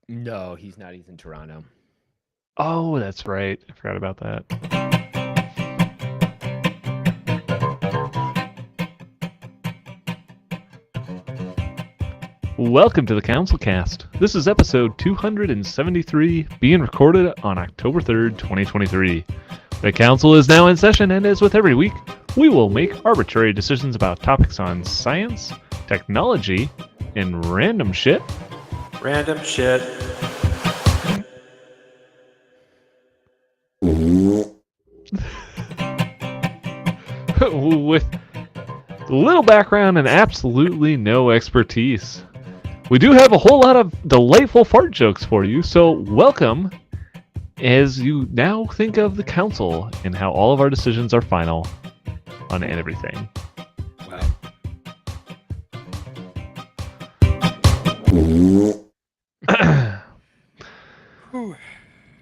No, he's not. He's in Toronto. Oh, that's right. I forgot about that. Welcome to the CouncilCast. This is episode 273, being recorded on October 3rd, 2023. The Council is now in session, and as with every week, we will make arbitrary decisions about topics on science, technology, and random shit. Random shit. With little background and absolutely no expertise. We do have a whole lot of delightful fart jokes for you, so welcome as you now think of the council and how all of our decisions are final on everything.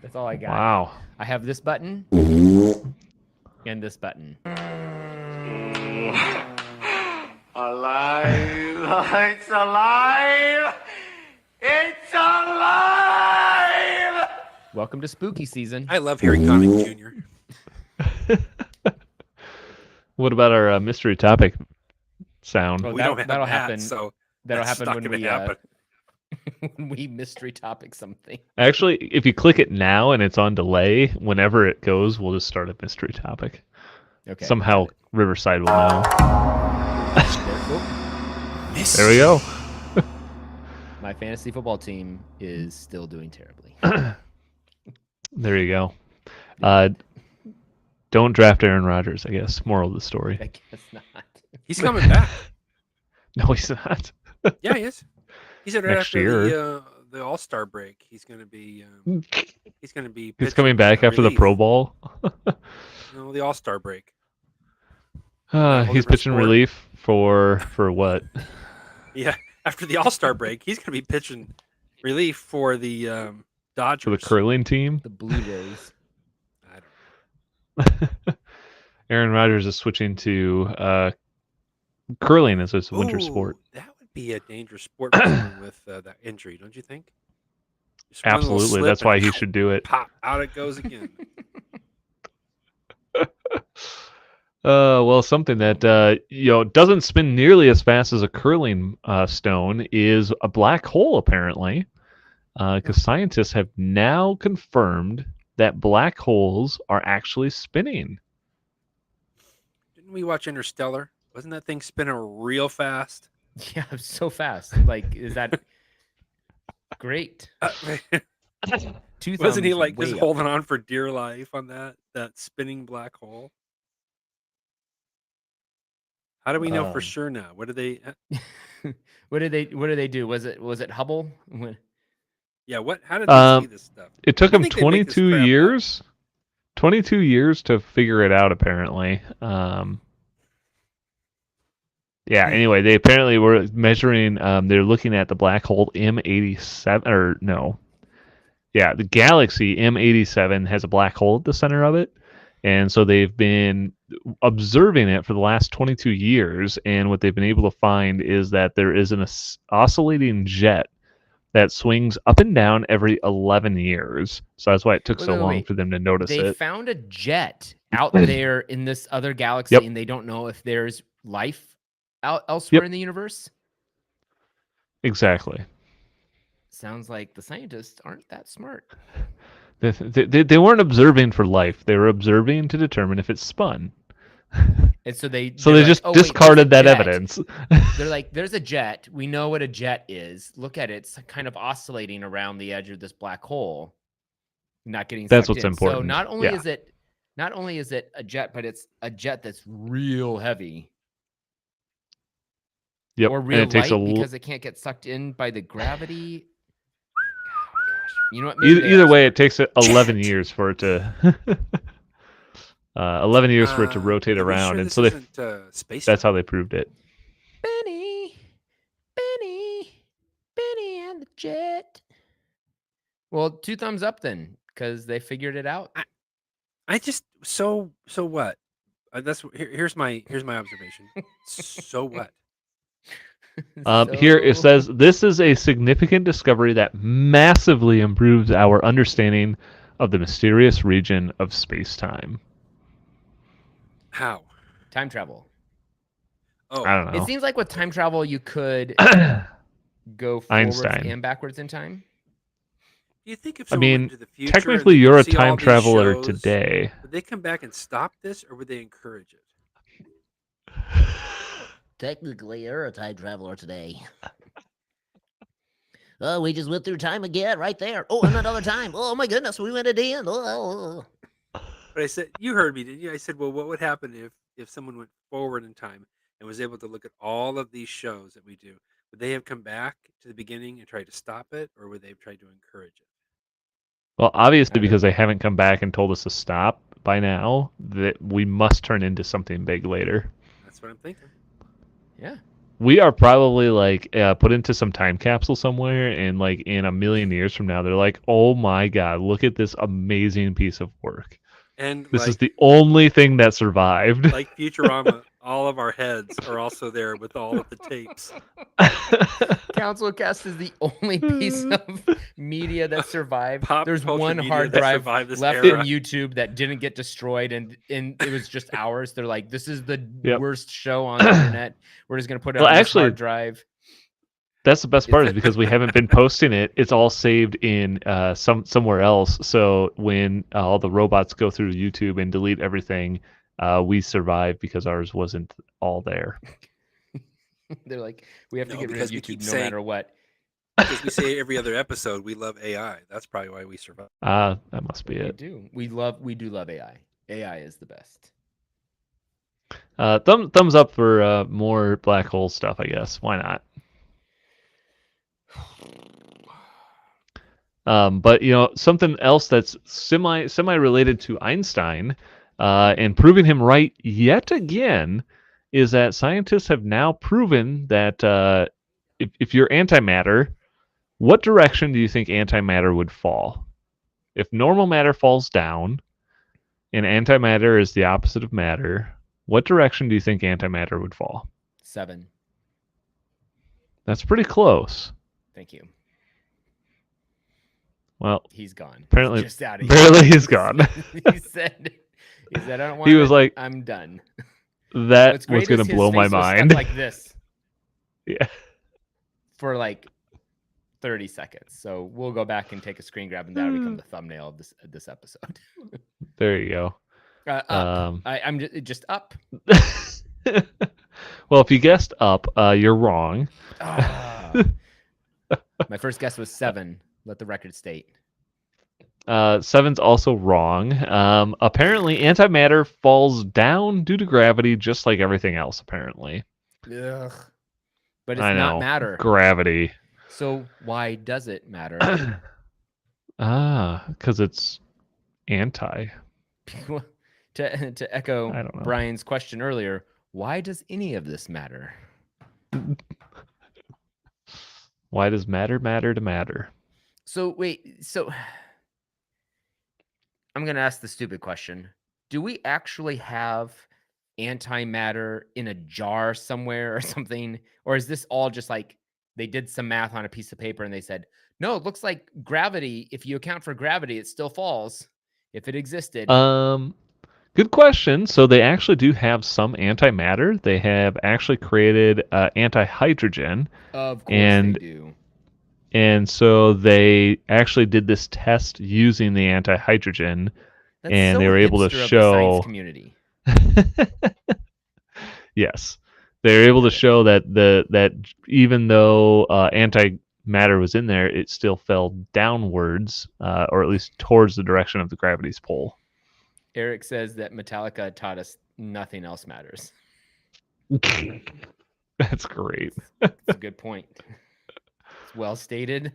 That's all I got. Wow. I have this button and this button. Alive! It's alive! It's alive! Welcome to spooky season. I love Harry Connick Jr. What about our mystery topic sound? Well, We don't have that'll that, happen. so That'll that's happen not when gonna we happen. when we mystery topic something. Actually, if you click it now and it's on delay, whenever it goes, we'll just start a mystery topic. Okay. Somehow Riverside will know. There There we go. My fantasy football team is still doing terribly. There you go. Don't draft Aaron Rodgers, I guess. Moral of the story. I guess not. He's coming back. No, he's not. Yeah, he is. He said right Next after year. the All-Star break, he's going to be He's pitching, coming back after the relief. Pro Bowl. No, the All-Star break. He's different pitching sport. relief for what? Yeah, after the All-Star break, he's going to be pitching relief for the Dodgers. For the curling team. The Blue Jays. I don't Aaron Rodgers is switching to curling as his winter Ooh, sport. That would be a dangerous sport for someone with that injury, don't you think? Just one little Absolutely. slip That's why and he should do it. pop out it goes again. Well, something that doesn't spin nearly as fast as a curling stone is a black hole, apparently, because scientists have now confirmed that black holes are actually spinning. Didn't we watch Interstellar? Wasn't that thing spinning real fast? Yeah, so fast. Like, is that great? Two Wasn't he thumbs like way just up. holding on for dear life on that spinning black hole? How do we know for sure now? What do they? What did they do? Was it Hubble? Yeah, what? How did they see this stuff? It took I them think they make this 22 crap up. years. 22 years to figure it out, apparently. Yeah, anyway, they apparently were measuring, they're looking at the black hole M87, or no. Yeah, the galaxy M87 has a black hole at the center of it. And so they've been observing it for the last 22 years. And what they've been able to find is that there is an oscillating jet that swings up and down every 11 years. So that's why it took so long for them to notice They it. found a jet out there in this other galaxy, Yep. and they don't know if there's life elsewhere in the universe. Exactly. Sounds like the scientists aren't that smart. They weren't observing for life. They were observing to determine if it spun. And so they just discarded that evidence. They're like, there's a jet. We know what a jet is. Look at it. It's kind of oscillating around the edge of this black hole. Not getting That's sucked what's in. important. So not only is it a jet, but it's a jet that's real heavy. Yep. Or real and it takes light because it can't get sucked in by the gravity. Oh, gosh. You know what? Either way, it takes 11 years for it to 11 years for it to rotate around, sure and so space. that's how they proved it. Benny and the jet. Well, 2 thumbs up then, because they figured it out. I just so what? Here's my observation. So what? Here it So- says this is a significant discovery that massively improves our understanding of the mysterious region of space-time. How? time travel. Oh, I don't It know. seems like with time travel, you could go forwards Einstein. and backwards in time. do you think if I someone went mean, into the future, and technically they could you're a see all time these traveler shows, today. would they come back and stop this, or would they encourage it? Technically, you're a time traveler today. Oh, we just went through time again, right there. Oh, and another time. Oh my goodness, we went again. Oh. But I said, you heard me, didn't you? I said, well, what would happen if someone went forward in time and was able to look at all of these shows that we do? Would they have come back to the beginning and tried to stop it, or would they have tried to encourage it? Well, obviously, I don't because they know. haven't come back and told us to stop by now, that we must turn into something big later. That's what I'm thinking. Yeah. We are probably like put into some time capsule somewhere, and like in a million years from now, they're like, "Oh my God, look at this amazing piece of work! And This is like the only thing that survived." like Futurama, all of our heads are also there with all of the tapes. CouncilCast is the only piece of media that survived. Pop There's culture one media hard that drive survived this left era. on YouTube that didn't get destroyed, and it was just ours. They're like, "This is the Yep. worst show on the internet. We're just gonna put it Well, on this actually, hard drive." That's the best part is because we haven't been posting it. It's all saved in somewhere else. So when all the robots go through YouTube and delete everything, we survive because ours wasn't all there. They're like, "We have to No, get rid of because we YouTube keep no saying- matter what." Because we say every other episode, we love AI. That's probably why we survive. That must be We it. do. We do love AI. AI is the best. Thumbs up for more black hole stuff, I guess. Why not? But something else that's semi related to Einstein, and proving him right yet again, is that scientists have now proven that if you're antimatter, what direction do you think antimatter would fall? If normal matter falls down, and antimatter is the opposite of matter, what direction do you think antimatter would fall? 7. That's pretty close. Thank you. Well, He's gone. apparently, He's just out of barely here. he's gone. he said, "I don't want." He was like, "I'm done." That What's was great going is to his blow my face was stuck mind. like this Yeah. for like 30 seconds. So we'll go back and take a screen grab, and that'll become the thumbnail of this episode. There you go. Up. I'm just up. Well, if you guessed up, you're wrong. Ah. My first guess was 7. Let the record state. 7's also wrong. Apparently, antimatter falls down due to gravity, just like everything else. Apparently, Ugh. But it's I know not matter. gravity. So why does it matter? Because it's anti. to echo I don't know. Brian's question earlier, why does any of this matter? Why does matter to matter? So wait, I'm gonna ask the stupid question. Do we actually have antimatter in a jar somewhere or something? Or is this all just like they did some math on a piece of paper and they said, no, it looks like gravity, if you account for gravity, it still falls if it existed. Good question. So they actually do have some antimatter. They have actually created anti-hydrogen. Of course and they do. And so they actually did this test using the anti-hydrogen, That's and so they were able to hipster of the show. science community. Yes, they were able to show that that even though antimatter was in there, it still fell downwards, or at least towards the direction of the gravity's pull. Eric says that Metallica taught us nothing else matters. That's great. It's a good point. It's well stated.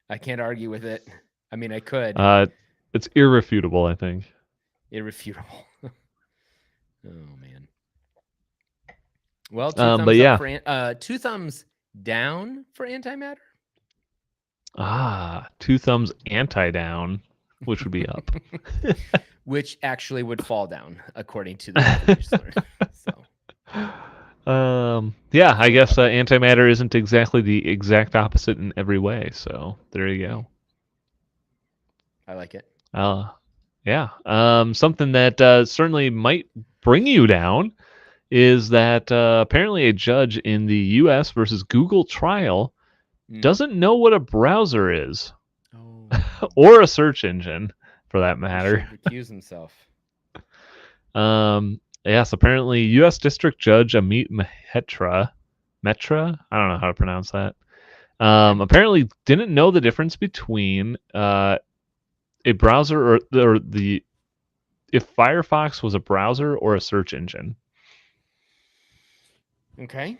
I can't argue with it. I mean, I could. It's irrefutable, I think. Irrefutable. Oh man. Well, two but thumbs yeah. up for 2 thumbs down for antimatter. 2 thumbs anti-down, which would be up. Which actually would fall down, according to the definition. So Yeah, I guess antimatter isn't exactly the exact opposite in every way. So there you go. I like it. Yeah. Something that certainly might bring you down is that apparently a judge in the U.S. versus Google trial Mm. doesn't know what a browser is, Oh. or a search engine, for that He matter. should recuse himself. Yes, apparently U.S. District Judge Amit Metra, I don't know how to pronounce that. Apparently didn't know the difference between a browser or the if Firefox was a browser or a search engine. Okay.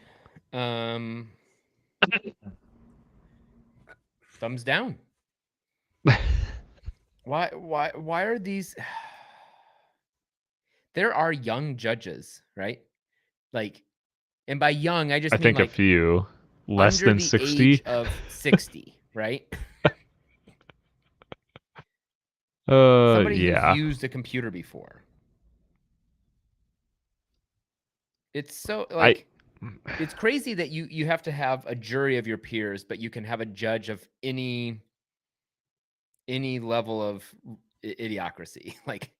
Thumbs down. Why are these? There are young judges, right? Like, and by young, I just I mean think a like few less under than the 60. age of 60, right? Somebody who's Yeah. used a computer before. It's so I like it's crazy that you have to have a jury of your peers, but you can have a judge of any level of idiocracy. Like,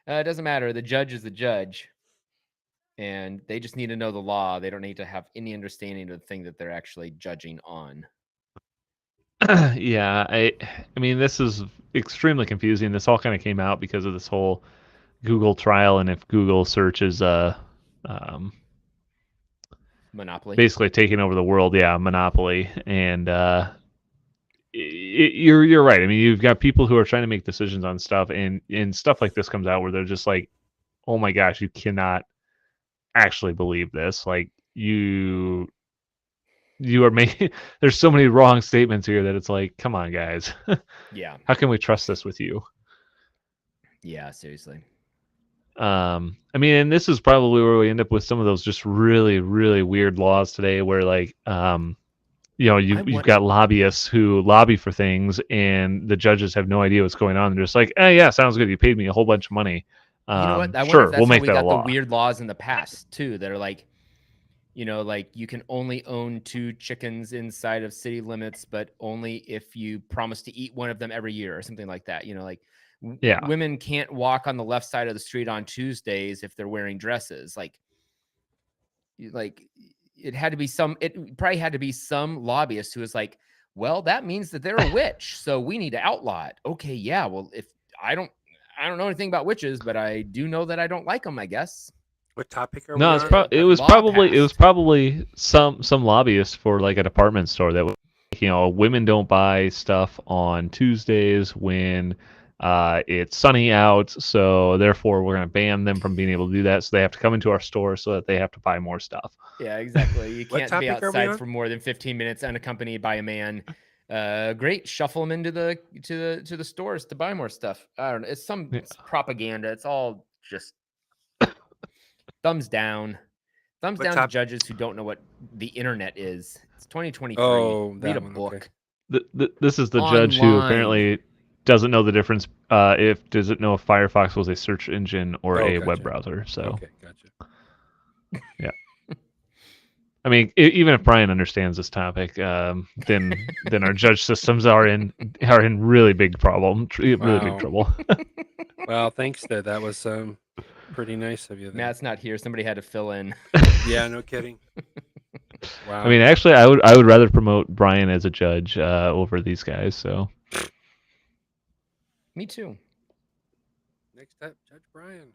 it doesn't matter. The judge is the judge, and they just need to know the law. They don't need to have any understanding of the thing that they're actually judging on. yeah, I mean this is extremely confusing. This all kind of came out because of this whole Google trial, and if Google search is um, Monopoly. basically taking over the world, yeah, monopoly, and you're right. I mean, you've got people who are trying to make decisions on stuff, and stuff like this comes out where they're just like, "Oh my gosh, you cannot actually believe this!" Like you are making. There's so many wrong statements here that it's like, come on, guys. Yeah. How can we trust this with you? Yeah, seriously. I mean, and this is probably where we end up with some of those just really, really weird laws today, where like, you've got lobbyists who lobby for things, and the judges have no idea what's going on. They're just like, yeah, sounds good. You paid me a whole bunch of money. You know what? I wonder Sure, if that's we'll how make we that a got the law. weird laws in the past too, that are like, like you can only own 2 chickens inside of city limits, but only if you promise to eat one of them every year or something like that. Like Yeah. women can't walk on the left side of the street on Tuesdays if they're wearing dresses. Like it probably had to be some lobbyist who was like, well, that means that they're a witch, so we need to outlaw it. Okay, yeah. Well, if I don't know anything about witches, but I do know that I don't like them, I guess. What topic are No, we on? it was Law probably passed. some lobbyist for like a department store that women don't buy stuff on Tuesdays when it's sunny out, so therefore we're going to ban them from being able to do that. So they have to come into our store so that they have to buy more stuff. Yeah, exactly. You What can't be topic are we outside on? for more than 15 minutes unaccompanied by a man. Great, shuffle them into the stores to buy more stuff. I don't know. It's propaganda. It's all just thumbs down. Thumbs What down to top- judges who don't know what the internet is. It's 2023. Oh, Read a that one, book. Okay. This is the judge who apparently doesn't know the difference. Doesn't know if Firefox was a search engine or a web browser. So okay, gotcha. Yeah. I mean, even if Bryan understands this topic, then our judge systems are in really big problem, really big trouble. Well, thanks there. That was pretty nice of you. There. Matt's not here. Somebody had to fill in. Yeah, no kidding. Wow. I mean, actually, I would rather promote Bryan as a judge over these guys. So. Me too. Next up, Judge Bryan.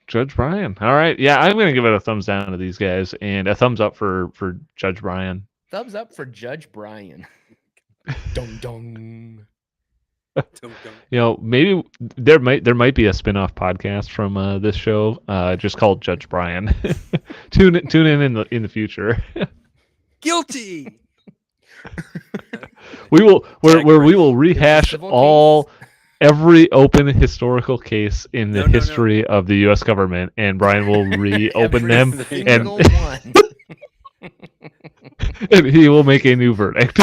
Judge Bryan. All right. Yeah, I'm going to give it a thumbs down to these guys and a thumbs up for Judge Bryan. Thumbs up for Judge Bryan. Dong dong. Maybe there might be a spin-off podcast from this show just called Judge Bryan. tune in the future. Guilty. We will rehash every open historical case in the history of the U.S. government, and Bryan will reopen them, and and he will make a new verdict.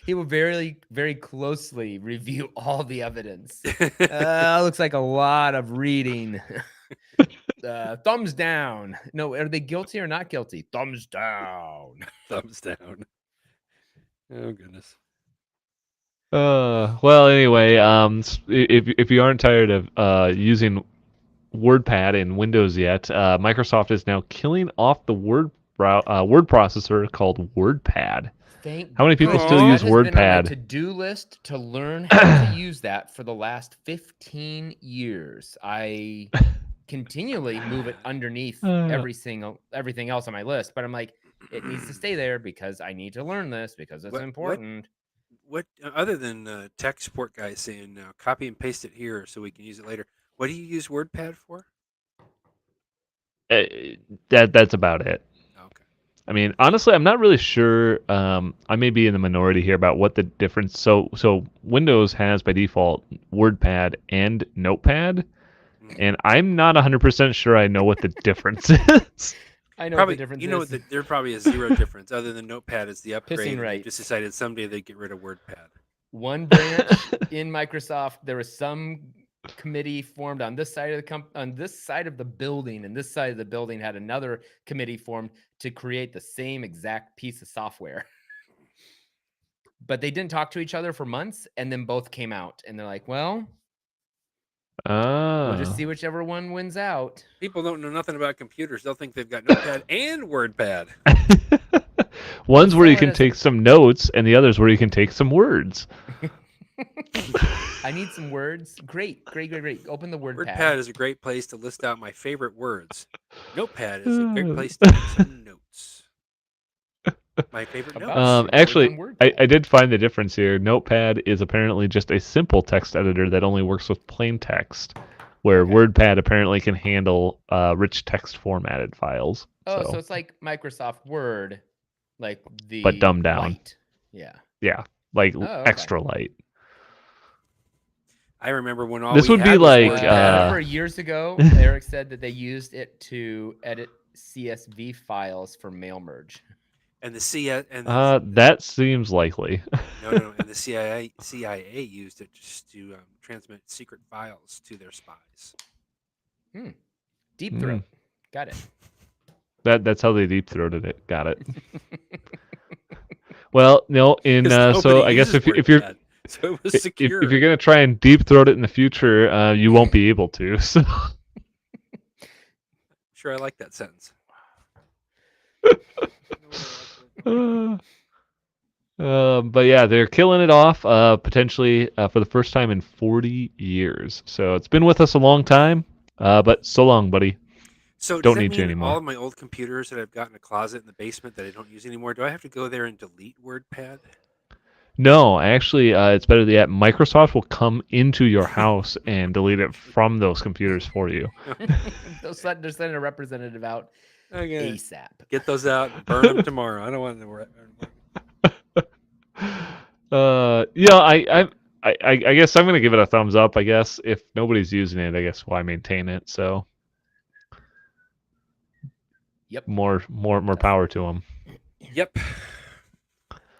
he will very, very closely review all the evidence. Looks like a lot of reading. thumbs down. No, are they guilty or not guilty? Thumbs down. Thumbs down. Oh goodness. Well, anyway, if you aren't tired of using WordPad in Windows yet, Microsoft is now killing off the word processor called WordPad. Thank How many people goodness. still That use has been on my WordPad? to-do list to learn how to use that for the last 15 years. I continually move it underneath everything else on my list, but I'm like, it needs to stay there because I need to learn this because it's important. What other than tech support guys saying copy and paste it here so we can use it later? What do you use WordPad for? That's about it. Okay. I mean, honestly, I'm not really sure. I may be in the minority here about what the difference. So Windows has by default WordPad and Notepad, and I'm not 100% sure I know what the difference is. I know Probably, what the difference you know, is. there probably is zero difference other than Notepad is the upgrade. Pissing And they right. just decided someday they'd get rid of WordPad. One branch in Microsoft, there was some committee formed on this side of on this side of the building, and this side of the building had another committee formed to create the same exact piece of software. But they didn't talk to each other for months, and then both came out, and they're like, "Well, we'll just see whichever one wins out." People don't know nothing about computers. They'll think they've got Notepad and WordPad. One's where you can take some notes, and the other's where you can take some words. I need some words. Great. Open the WordPad. WordPad is a great place to list out my favorite words. Notepad is a great place to make some notes. My favorite notes. Actually, I did find the difference here. Notepad is apparently just a simple text editor that only works with plain text, where WordPad apparently can handle rich text formatted files. Oh, so it's like Microsoft Word, like but dumbed down. Light. Yeah. Yeah, like extra light. I remember when all this we would had be was like WordPad. years ago. Eric said that they used it to edit CSV files for mail merge. And the that seems likely. No, and the CIA used it just to transmit secret files to their spies. Deep throat. Got it. That's how they deep throated it. Got it. Well, no, so I guess if you're so it was secure. If you're gonna try and deep throat it in the future, you won't be able to. So. Sure, I like that sentence. But yeah, they're killing it off, potentially for the first time in 40 years. So it's been with us a long time, but so long, buddy. So don't need you anymore. All of my old computers that I've got in a closet in the basement that I don't use anymore, do I have to go there and delete WordPad? No, actually, it's better that Microsoft will come into your house and delete it from those computers for you. They're sending a representative out ASAP. Get those out and burn them tomorrow. I don't want to. Yeah, I guess I'm gonna give it a thumbs up. I guess if nobody's using it, I guess why maintain it? So. Yep. More power to them. Yep.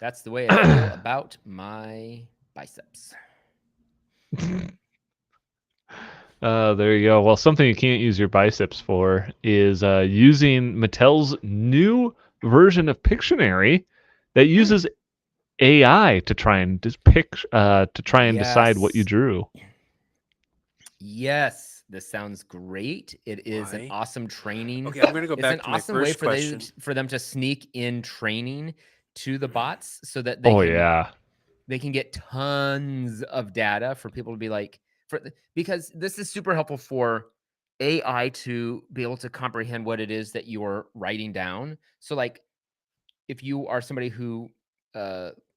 That's the way I feel about my biceps. There you go. Well, something you can't use your biceps for is using Mattel's new version of Pictionary that uses AI to try and decide what you drew. Yes, this sounds great. It is an awesome training. Okay, I'm going to go back to my first question. For them to sneak in training to the bots so that they can get tons of data for people to be like, because this is super helpful for AI to be able to comprehend what it is that you're writing down. So like if you are somebody who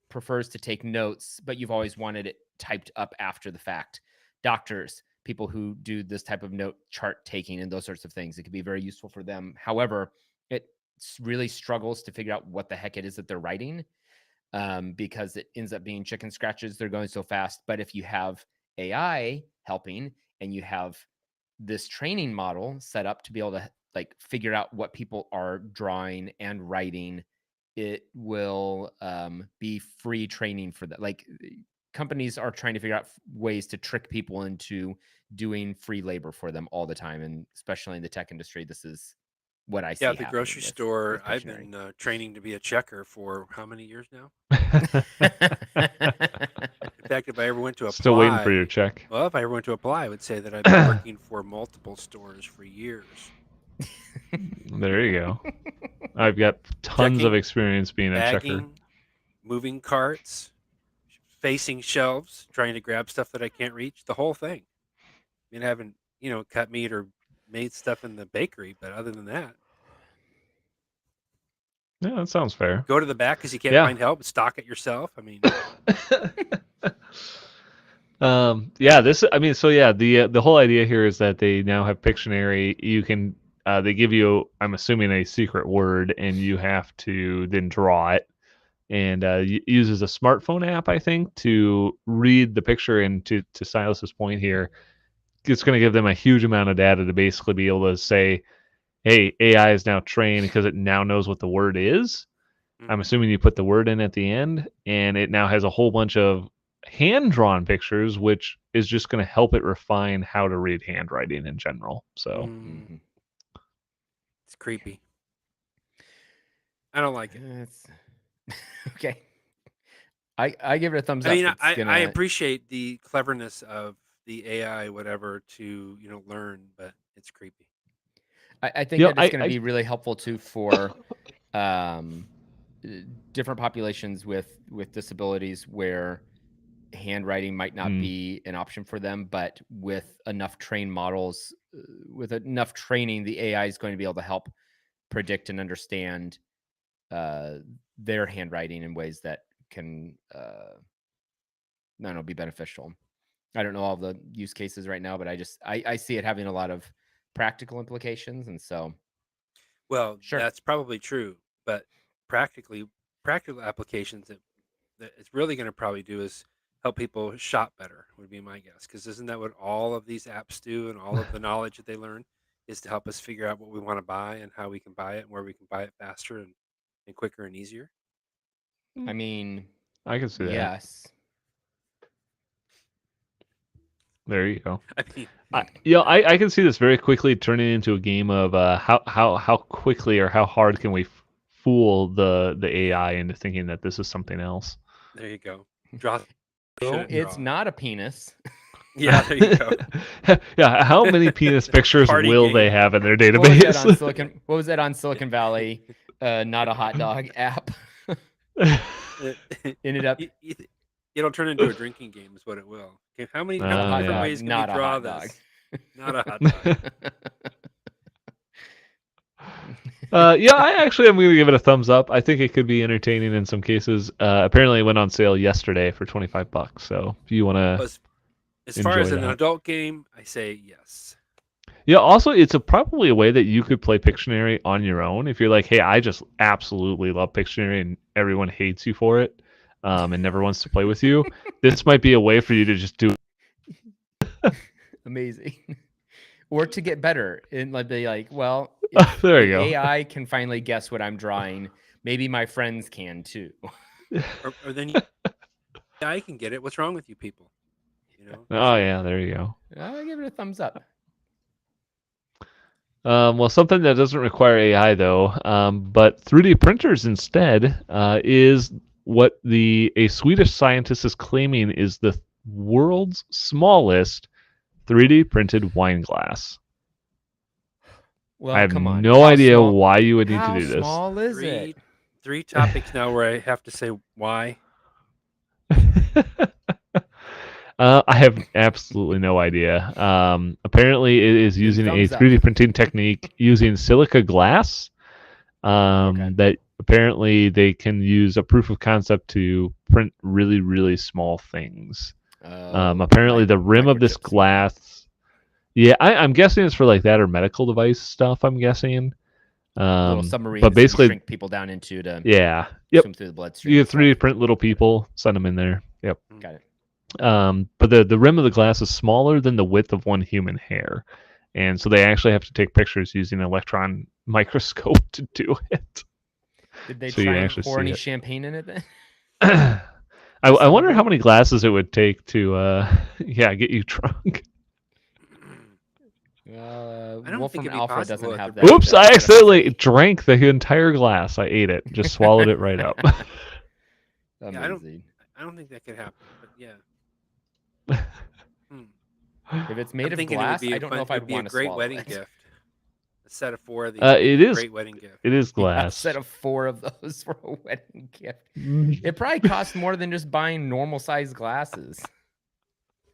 prefers to take notes, but you've always wanted it typed up after the fact, doctors, people who do this type of note chart taking and those sorts of things, it could be very useful for them. However, it really struggles to figure out what the heck it is that they're writing because it ends up being chicken scratches. They're going so fast. But if you have AI helping and you have this training model set up to be able to like figure out what people are drawing and writing, it will be free training for that. Like companies are trying to figure out ways to trick people into doing free labor for them all the time, and especially in the tech industry, this is what I see Yeah, at the happening grocery with store, I've Pictionary. been training to be a checker for how many years now? In fact, if I ever went to Still waiting for your apply, check. well, if I ever went to apply, I would say that I've been working for multiple stores for years. There you go. I've got tons of Checking, experience being a checker. bagging, moving carts, facing shelves, trying to grab stuff that I can't reach, the whole thing. I mean, I haven't, cut meat or made stuff in the bakery, but other than that, Yeah, that sounds fair. go to the back because you can't Yeah. find help, stock it yourself. I mean, Yeah, the whole idea here is that they now have Pictionary. You can they give you, I'm assuming, a secret word, and you have to then draw it. And uses a smartphone app, I think, to read the picture. And to Silas's point here, it's going to give them a huge amount of data to basically be able to say, hey, AI is now trained because it now knows what the word is. I'm assuming you put the word in at the end, and it now has a whole bunch of hand-drawn pictures, which is just going to help it refine how to read handwriting in general. So it's creepy. I don't like it. It's okay. I give it a thumbs I up. mean, It's I gonna, appreciate the cleverness of the AI, whatever, to learn, but it's creepy. I think that it's going to be really helpful too for different populations with disabilities where handwriting might not be an option for them, but with enough trained models, with enough training, the AI is going to be able to help predict and understand their handwriting in ways that can be beneficial. I don't know all the use cases right now, but I see it having a lot of practical implications, and so Well, sure. that's probably true, but practical applications that it's really going to probably do is help people shop better, would be my guess. Because isn't that what all of these apps do, and all of the knowledge that they learn is to help us figure out what we want to buy and how we can buy it and where we can buy it faster and quicker and easier? I mean, I can see that. yes. There you go. I mean, I can see this very quickly turning into a game of how quickly or how hard can we fool the AI into thinking that this is something else. there you go. Draw. No, it's draw. not a penis. Yeah, there you go. Yeah, how many penis pictures Party will game. they have in their What was that database? on What was that on Silicon Valley? Not a hot dog app. Ended up It'll turn into a drinking game, is what it will. Okay, how many not a hot different dog, ways can not we a draw hot this? dog. Not a hot dog. Yeah, I actually am going to give it a thumbs up. I think it could be entertaining in some cases. Apparently, it went on sale yesterday for $25. So if you want to, As far as enjoy an that. adult game, I say yes. yeah. Also, it's probably a way that you could play Pictionary on your own. If you're like, hey, I just absolutely love Pictionary, and everyone hates you for it, and never wants to play with you. This might be a way for you to just do. Amazing. Or to get better and be like, well, There you if go. AI can finally guess what I'm drawing, maybe my friends can too. Or then I can get it. What's wrong with you people? Oh yeah, there you go. I'll give it a thumbs up. Well, something that doesn't require AI though, but 3D printers instead, is what a Swedish scientist is claiming is the world's smallest 3D printed wine glass. Well, I have come on. no How idea small- why you would need How to do this. small is it? Three topics now where I have to say why. I have absolutely no idea. Apparently, it is using a thumbs up. 3D printing technique using silica glass. Okay. That apparently they can use a proof of concept to print really, really small things. Apparently, the rim of this microchips. glass. Yeah, I'm guessing it's for like that or medical device stuff. I'm guessing. Little submarines but basically, you shrink people down into to yeah, yep. swim through the bloodstream. You can 3D print little people, send them in there. Yep. Got it. But the rim of the glass is smaller than the width of one human hair, and so they actually have to take pictures using an electron microscope to do it. Did they So you try and actually pour see any it. champagne in it then? I wonder how many glasses it would take to get you drunk. I don't Wolfram think it'd be Alpha possible doesn't at have the that. Oops! that I set of accidentally three. drank the entire glass. I ate it. Just swallowed it right up. Yeah, Amazing. I don't think that could happen. But yeah. Hmm. If it's made I'm of thinking it would glass, be I a don't fun. know It if I'd would be a want to great swallow wedding it. gift. A set of 4 of these would be It a is. great wedding gift. It is Yeah, a glass. set of 4 of those for a wedding gift. It probably costs more than just buying normal sized glasses.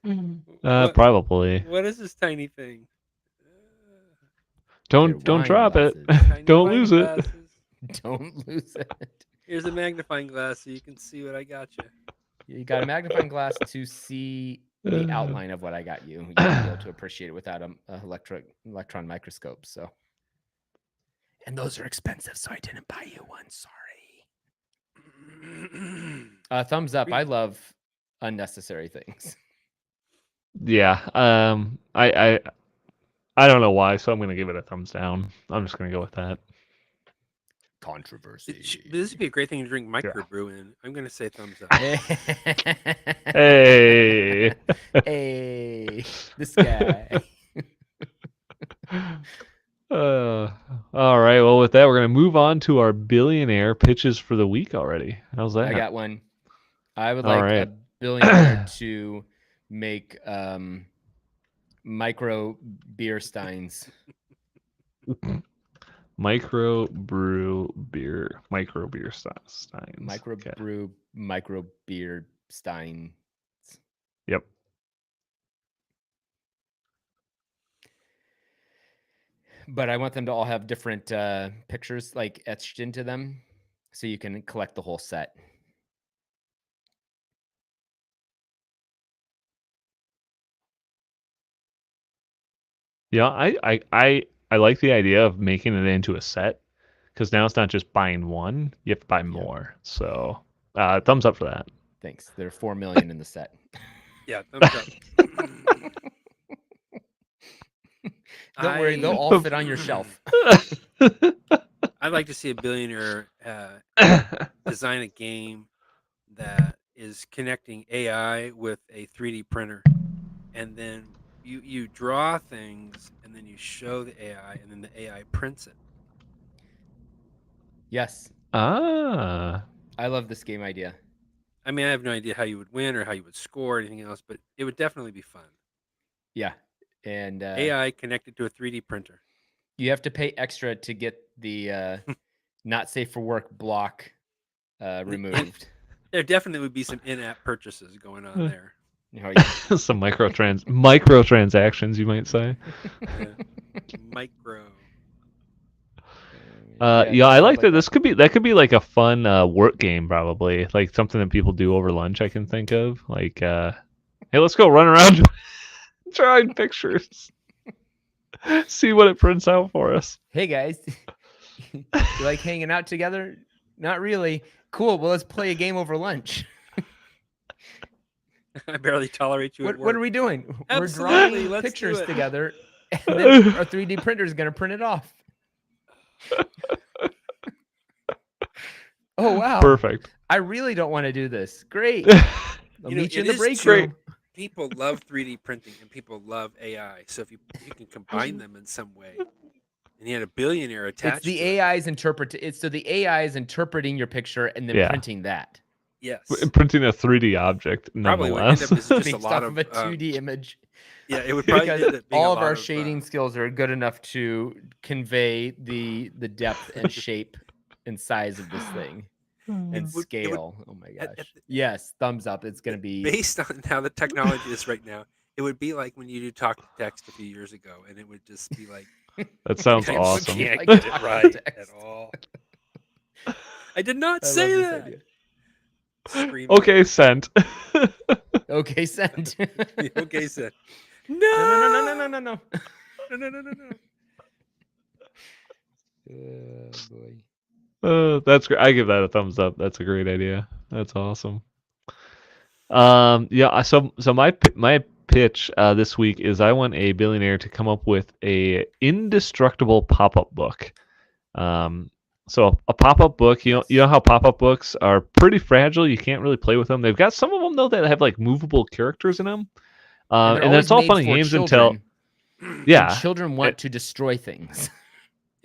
What- Probably. What is this tiny thing? Don't wine drop it. Tiny Don't wine lose it. glasses. Don't lose it. Here's a magnifying glass so you can see what I got you. You got a magnifying glass to see the outline of what I got you. You won't be able to appreciate it without an electron microscope. So, and those are expensive, so I didn't buy you one. Sorry. Thumbs up. I love unnecessary things. Yeah. I don't know why, so I'm gonna give it a thumbs down. I'm just gonna go with that. Controversy. This would be a great thing to drink microbrew in. I'm going to say thumbs up. Hey. Hey, this guy. All right. Well, with that, we're gonna move on to our billionaire pitches for the week already. How's that? I got one. I would All like right. a billionaire to make micro beer steins. Micro beer steins. Micro Okay. brew micro beer stein. Yep. But I want them to all have different pictures like etched into them so you can collect the whole set. Yeah, I like the idea of making it into a set because now it's not just buying one; you have to buy more. So, thumbs up for that. Thanks. There are 4 million in the set. Yeah, thumbs up. Don't worry, they'll all fit on your shelf. I'd like to see a billionaire design a game that is connecting AI with a 3D printer, and then you draw things, and then you show the AI, and then the AI prints it. Yes, Ah, I love this game idea. I mean, I have no idea how you would win or how you would score or anything else, but it would definitely be fun. Yeah. And AI connected to a 3D printer. you have to pay extra to get the not safe for work block removed. There definitely would be some in-app purchases going on there. Oh, yeah. some microtransactions, you might say. Yeah. Micro. Yeah, I like that. This could be like a fun work game, probably like something that people do over lunch. I can think of like, hey, let's go run around drawing pictures, see what it prints out for us. Hey guys, you like hanging out together? Not really. Cool. Well, let's play a game over lunch. I barely tolerate you at What work. are we doing? Absolutely, We're drawing let's do pictures it. together, and then our 3D printer is going to print it off. Oh wow! Perfect. I really don't want to do this. Great. I'll You know, meet you in it the is break true. room. People love 3D printing and people love AI. So if you can combine them in some way, and you had a billionaire attached It's the to it. AI's so the AI is interpreting your picture and then Yeah. printing that Yes. Printing a 3D object, Probably would end nonetheless. up as just based a lot off of of a 2D image. Yeah, it would probably Because end up being all a of lot our shading skills are good enough to convey the depth and shape and size of this thing and It would- scale. Oh my at- gosh! at- Yes, thumbs up. It's gonna be based on how the technology is right now. It would be like when you do talk to text a few years ago, and it would just be like, That sounds I awesome. can't Like get it talk to right at text. all. I did not I love say this that. idea. Screaming. Okay, sent. Okay, send. Okay, said. No, No, no. no, no, no, no. Oh boy. That's great. I give that a thumbs up. That's a great idea. That's awesome. Yeah. So my pitch this week is I want a billionaire to come up with a indestructible pop-up book. So a pop-up book, you know how pop-up books are pretty fragile. You can't really play with them. They've got some of them though that have like movable characters in them, And they're and always that's all made fun and for games children, until yeah, and children want to destroy things.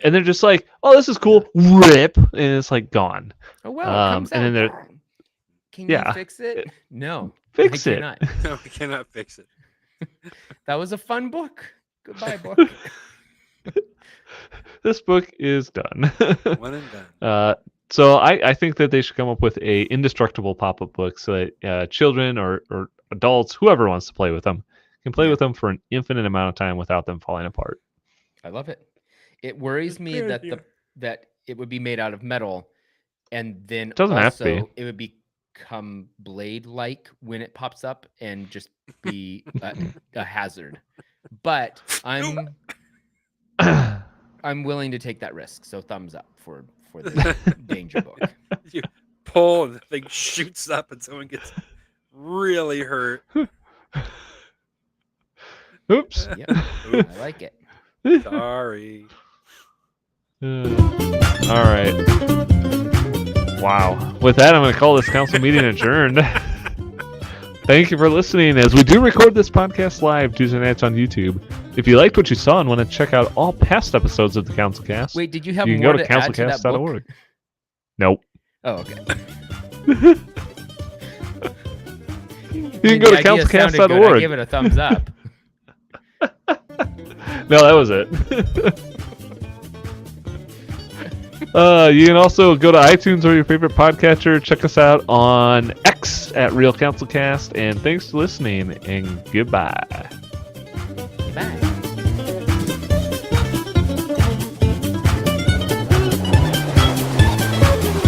and they're just like, oh, this is cool, rip, and it's like gone. Oh well, it comes and then out. they're Can yeah, you fix it? No, fix I it. cannot. No, we cannot fix it. That was a fun book. Goodbye, book. This book is done. One and done. So I think that they should come up with a indestructible pop-up book so that children or adults, whoever wants to play with them, can play with them for an infinite amount of time without them falling apart. I love it. It worries me that that it would be made out of metal, and then Doesn't have to also be. it would become blade-like when it pops up and just be a hazard. But I'm willing to take that risk. So thumbs up for the danger book. You pull and the thing shoots up and someone gets really hurt. Oops. Yep. I like it. Sorry. All right. Wow. With that, I'm going to call this council meeting adjourned. Thank you for listening as we do record this podcast live Tuesday nights on YouTube. If you liked what you saw and want to check out all past episodes of the CouncilCast, Wait, did you have you can more go to to add to that book? councilcast.org. Nope. Oh, okay. You can go to councilcast.org. I give it a thumbs up. No, that was it. You can also go to iTunes or your favorite podcatcher. Check us out on X at Real CouncilCast. And thanks for listening, and goodbye.